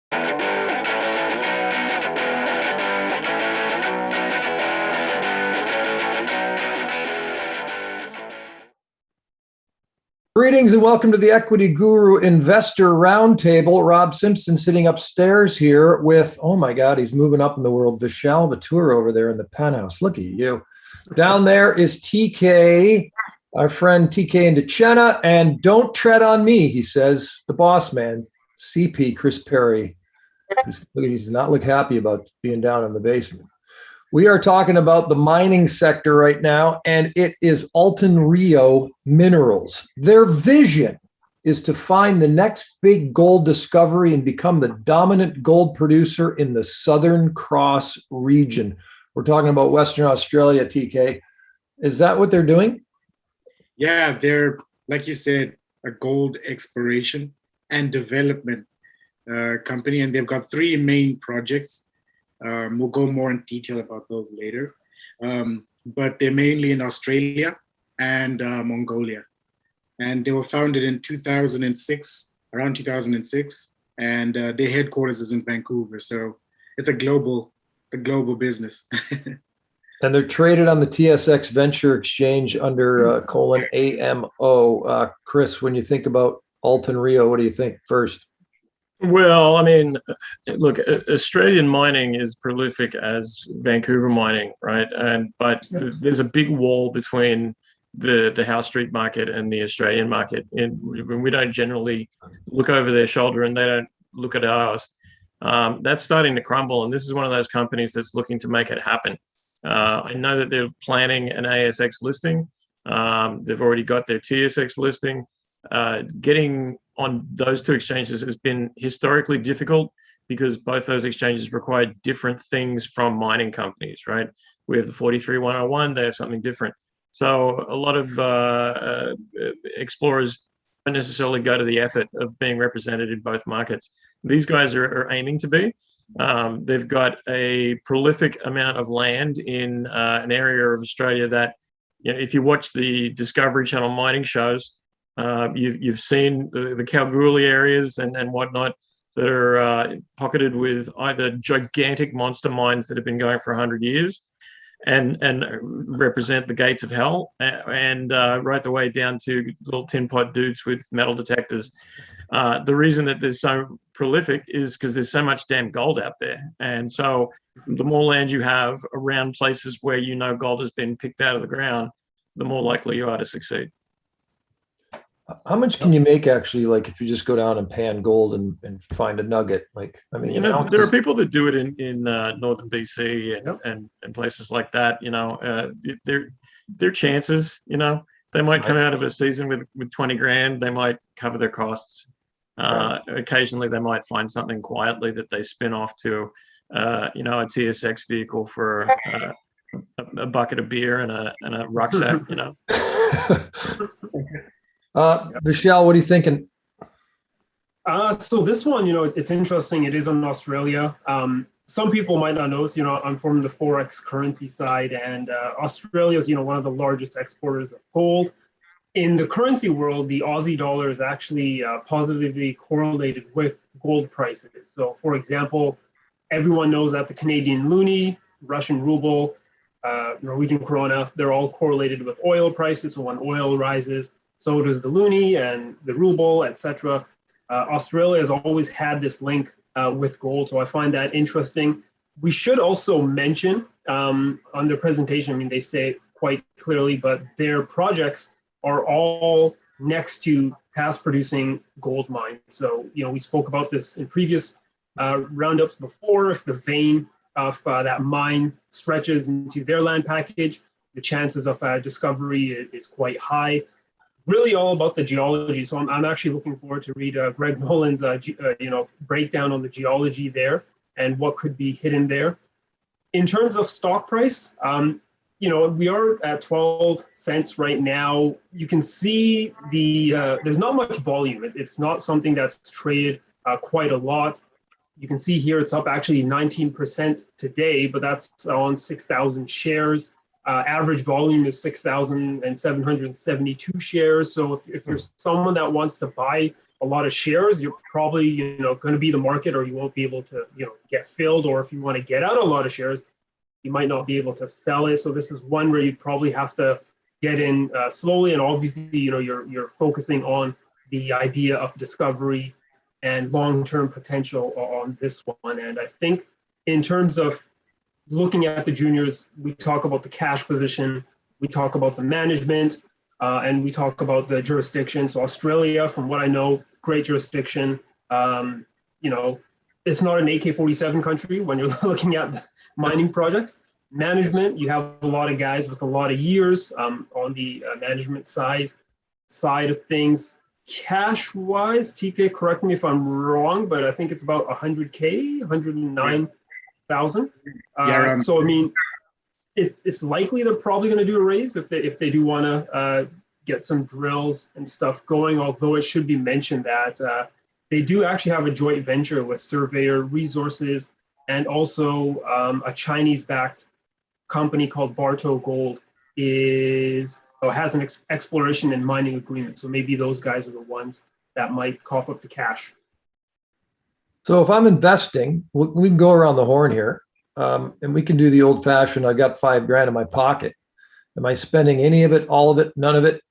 Greetings and welcome to the Equity.Guru Investor Roundtable. Rob Simpson sitting upstairs here with, oh my God, he's moving up in the world. Vishal Vatur over there in the penthouse. Look at you. Down there is TK, our friend TK Indicena, and don't tread on me, he says, the boss man, CP Chris Perry. He does not look happy about being down in the basement. We are talking about the mining sector right now, and it is Altan Rio Minerals. Their vision is to find the next big gold discovery and become the dominant gold producer in the Southern Cross region. We're talking about Western Australia, TK. Is that what they're doing? Yeah, they're, like you said, a gold exploration and development company, and they've got three main projects. We'll go more in detail about those later. But they're mainly in Australia and Mongolia. And they were founded in 2006, around 2006, and their headquarters is in Vancouver. So it's a global business. And they're traded on the TSX Venture Exchange under :AMO. Chris, when you think about Altan Rio, what do you think first? Well, I mean, look, Australian mining is prolific as Vancouver mining, right? But there's a big wall between the House Street market and the Australian market. And we don't generally look over their shoulder and they don't look at ours. That's starting to crumble. And this is one of those companies that's looking to make it happen. I know that they're planning an ASX listing. They've already got their TSX listing. Getting on those two exchanges has been historically difficult because both those exchanges require different things from mining companies, right? We have the 43101, they have something different. So a lot of explorers don't necessarily go to the effort of being represented in both markets. These guys are aiming to be. They've got a prolific amount of land in an area of Australia that, you know, if you watch the Discovery Channel mining shows, you've seen the Kalgoorlie areas and whatnot that are pocketed with either gigantic monster mines that have been going for 100 years and represent the gates of hell, and right the way down to little tin pot dudes with metal detectors. The reason that they're so prolific is because there's so much damn gold out there. And so the more land you have around places where you know gold has been picked out of the ground, the more likely you are to succeed. How much can you make actually, like if you just go down and pan gold and find a nugget? Like, I mean, you know, there are people that do it in northern BC and places like that. You know, their chances. You know, they might come out of a season with 20 grand. They might cover their costs. Occasionally, they might find something quietly that they spin off to, you know, a TSX vehicle for a bucket of beer and a rucksack. You know. Vishal, what are you thinking? So this one, you know, it's interesting. It is in Australia. Some people might not know this, you know, I'm from the Forex currency side, and Australia is, you know, one of the largest exporters of gold. In the currency world, the Aussie dollar is actually positively correlated with gold prices. So for example, everyone knows that the Canadian loonie, Russian ruble, Norwegian krona, they're all correlated with oil prices. So when oil rises, so does the loonie and the ruble, etc. Australia has always had this link with gold, so I find that interesting. We should also mention on their presentation, I mean, they say it quite clearly, but their projects are all next to past producing gold mines. So, you know, we spoke about this in previous roundups before. If the vein of that mine stretches into their land package, the chances of discovery is quite high. Really all about the geology. So I'm actually looking forward to read Greg Nolan's you know, breakdown on the geology there and what could be hidden there. In terms of stock price, you know, we are at 12 cents right now. You can see there's not much volume. It's not something that's traded quite a lot. You can see here it's up actually 19% today, but that's on 6,000 shares. Average volume is 6,772 shares. So if there's someone that wants to buy a lot of shares, you're probably, going to be the market, or you won't be able to, get filled. Or if you want to get out a lot of shares, you might not be able to sell it. So this is one where you'd probably have to get in slowly. And obviously, you're focusing on the idea of discovery and long-term potential on this one. And I think in terms of looking at the juniors, we talk about the cash position, we talk about the management, and we talk about the jurisdiction. So Australia, from what I know, great jurisdiction. It's not an AK-47 country when you're looking at mining projects. Management, you have a lot of guys with a lot of years on the management side of things. Cash-wise, TK, correct me if I'm wrong, but I think it's about 100K, 109,000. So I mean, it's likely they're probably going to do a raise if they do want to get some drills and stuff going. Although it should be mentioned that they do actually have a joint venture with Surveyor Resources and also a Chinese-backed company called Barto Gold has an exploration and mining agreement. So maybe those guys are the ones that might cough up the cash. So if I'm investing, we can go around the horn here, and we can do the old fashioned, I got $5,000 in my pocket. Am I spending any of it, all of it, none of it,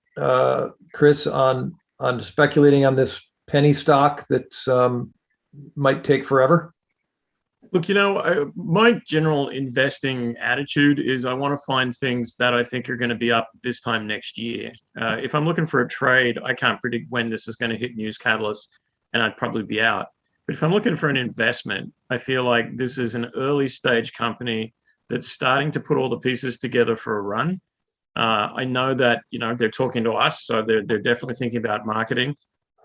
Chris, on speculating on this penny stock that might take forever? Look, my general investing attitude is I want to find things that I think are going to be up this time next year. If I'm looking for a trade, I can't predict when this is going to hit news catalyst, and I'd probably be out. But if I'm looking for an investment, I feel like this is an early stage company that's starting to put all the pieces together for a run. I know that, they're talking to us, so they're definitely thinking about marketing.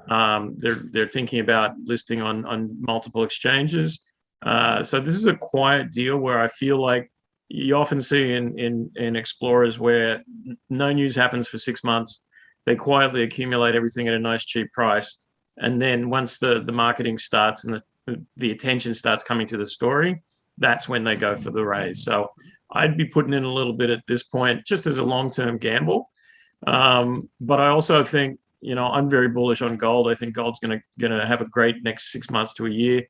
They're thinking about listing on multiple exchanges. So this is a quiet deal where I feel like you often see in explorers where no news happens for 6 months. They quietly accumulate everything at a nice cheap price. And then once the marketing starts and the attention starts coming to the story, that's when they go for the raise. So I'd be putting in a little bit at this point, just as a long-term gamble. But I also think, I'm very bullish on gold. I think gold's going to have a great next 6 months to a year.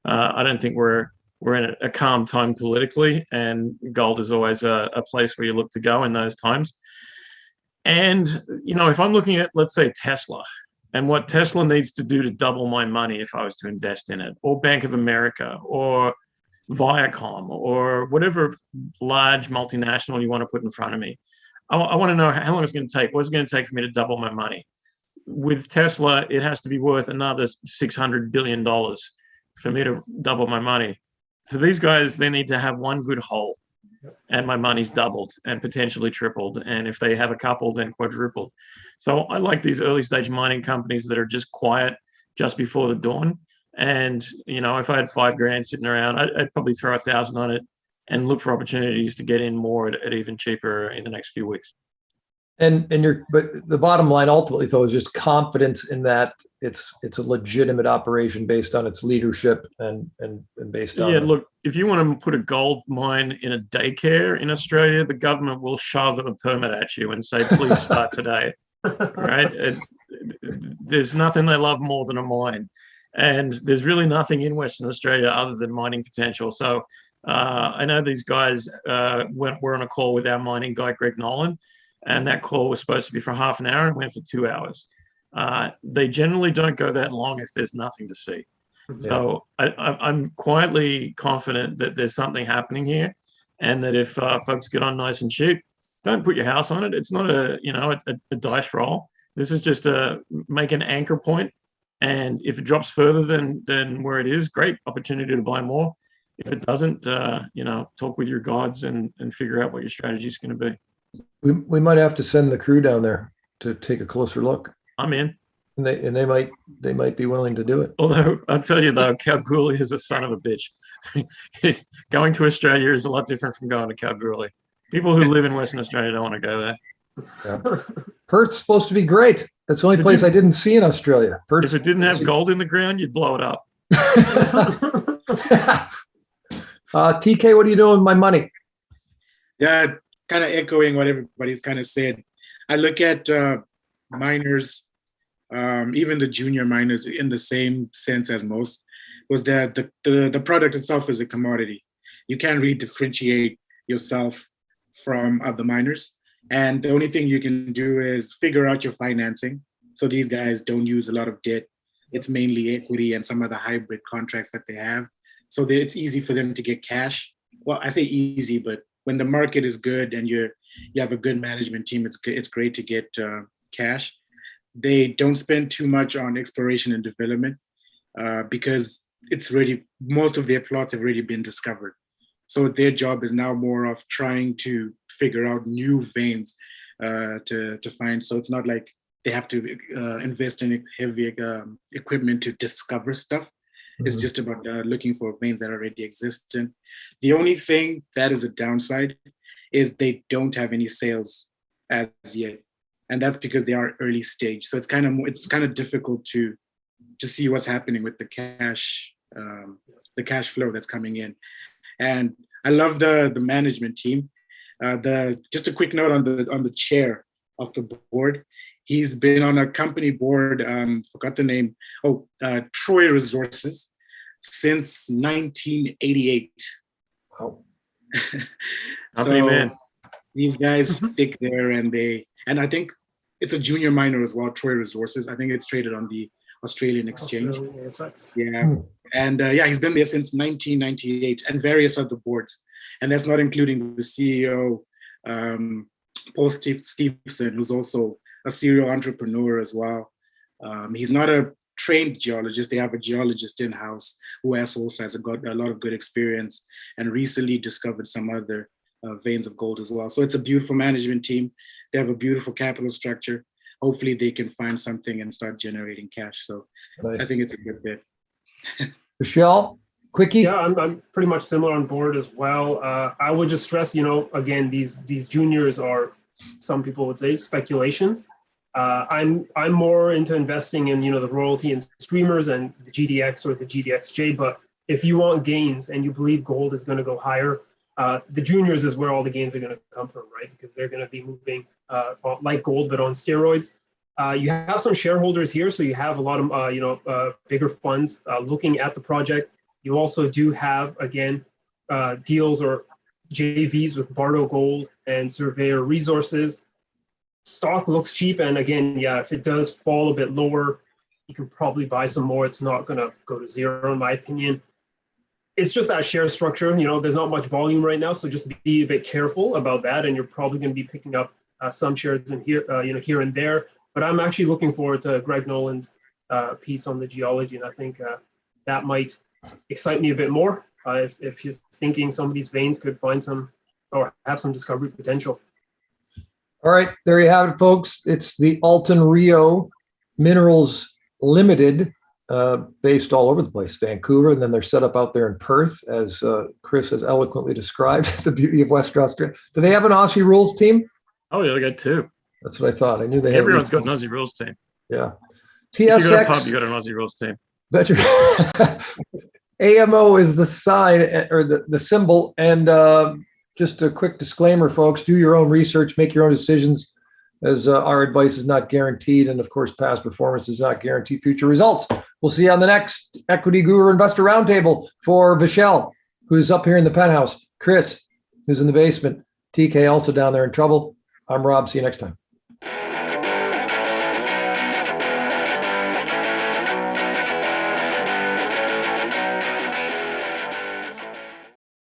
I don't think we're in a calm time politically, and gold is always a place where you look to go in those times. And, if I'm looking at, let's say, Tesla, and what Tesla needs to do to double my money if I was to invest in it, or Bank of America, or Viacom, or whatever large multinational you want to put in front of me, I want to know how long it's going to take. What's it going to take for me to double my money? With Tesla, it has to be worth another $600 billion for me to double my money. For these guys, they need to have one good hole, and my money's doubled and potentially tripled. And if they have a couple, then quadrupled. So I like these early stage mining companies that are just quiet just before the dawn. And, if I had $5,000 sitting around, I'd probably throw 1,000 on it and look for opportunities to get in more at even cheaper in the next few weeks. But the bottom line ultimately, though, is just confidence in that it's a legitimate operation based on its leadership and based on. Yeah, look, if you want to put a gold mine in a daycare in Australia, the government will shove a permit at you and say, please start today. Right? There's nothing they love more than a mine. And there's really nothing in Western Australia other than mining potential. So I know these guys were on a call with our mining guy, Greg Nolan, and that call was supposed to be for half an hour and went for 2 hours. They generally don't go that long if there's nothing to see. Yeah. So I'm quietly confident that there's something happening here, and that if folks get on nice and cheap, don't put your house on it. It's not a dice roll. This is just make an anchor point, and if it drops further than where it is, great opportunity to buy more. If it doesn't, talk with your gods and figure out what your strategy is going to be. We might have to send the crew down there to take a closer look. I'm in. And they might be willing to do it. Although I'll tell you though, Kalgoorlie is a son of a bitch. Going to Australia is a lot different from going to Kalgoorlie. People who live in Western Australia don't want to go there. Yeah. Perth's supposed to be great. That's the only place I didn't see in Australia. If it didn't have gold in the ground, you'd blow it up. TK, what are you doing with my money? Yeah, kind of echoing what everybody's kind of said. I look at miners even the junior miners in the same sense as most, was that the product itself is a commodity. You can't really differentiate yourself from other miners. And the only thing you can do is figure out your financing. So these guys don't use a lot of debt. It's mainly equity and some of the hybrid contracts that they have. So it's easy for them to get cash. Well, I say easy, but when the market is good and you have a good management team, it's great to get cash. They don't spend too much on exploration and development because most of their plots have already been discovered. So their job is now more of trying to figure out new veins to find. So it's not like they have to invest in heavy equipment to discover stuff. Mm-hmm. It's just about looking for veins that already exist. And the only thing that is a downside is they don't have any sales as yet. And that's because they are early stage. So it's kind of difficult to see what's happening with the cash flow that's coming in. And I love the management team. Just a quick note on the chair of the board. He's been on a company board, forgot the name, Troy Resources, since 1988. Wow. So these guys stick there, and I think it's a junior miner as well, Troy Resources. I think it's traded on the Australian exchange. Yeah. And he's been there since 1998 and various other boards. And that's not including the CEO, Paul Stevenson, who's also a serial entrepreneur as well. He's not a trained geologist. They have a geologist in-house who also has a lot of good experience and recently discovered some other veins of gold as well. So it's a beautiful management team. They have a beautiful capital structure. Hopefully they can find something and start generating cash. So nice. I think it's a good bit. Michelle, quickie? Yeah, I'm pretty much similar on board as well. I would just stress, again, these juniors are, some people would say, speculations. I'm more into investing in, the royalty and streamers and the GDX or the GDXJ. But if you want gains and you believe gold is going to go higher, the juniors is where all the gains are going to come from, right? Because they're going to be moving like gold, but on steroids. You have some shareholders here, so you have a lot of bigger funds looking at the project. You also do have, again, deals or JVs with Bardo Gold and Surveyor Resources. Stock looks cheap, and again, if it does fall a bit lower, you can probably buy some more. It's not going to go to zero, in my opinion. It's just that share structure. There's not much volume right now, so just be a bit careful about that, and you're probably going to be picking up some shares in here, here and there. But I'm actually looking forward to Greg Nolan's piece on the geology, and I think that might excite me a bit more if he's thinking some of these veins could find some or have some discovery potential. All right, there you have it, folks. It's the Altan Rio Minerals Limited, based all over the place, Vancouver, and then they're set up out there in Perth, as Chris has eloquently described, the beauty of Western Australia. Do they have an Aussie rules team? Oh, yeah, they got two. That's what I thought. I knew they had. Everyone's got an Aussie rules team. Yeah. TSX. If you got a pub, you got an Aussie rules team. AMO is the sign or the symbol. And just a quick disclaimer, folks, do your own research, make your own decisions, as our advice is not guaranteed. And of course, past performance does not guarantee future results. We'll see you on the next Equity Guru Investor Roundtable for Vishal, who's up here in the penthouse, Chris, who's in the basement, TK also down there in trouble. I'm Rob. See you next time.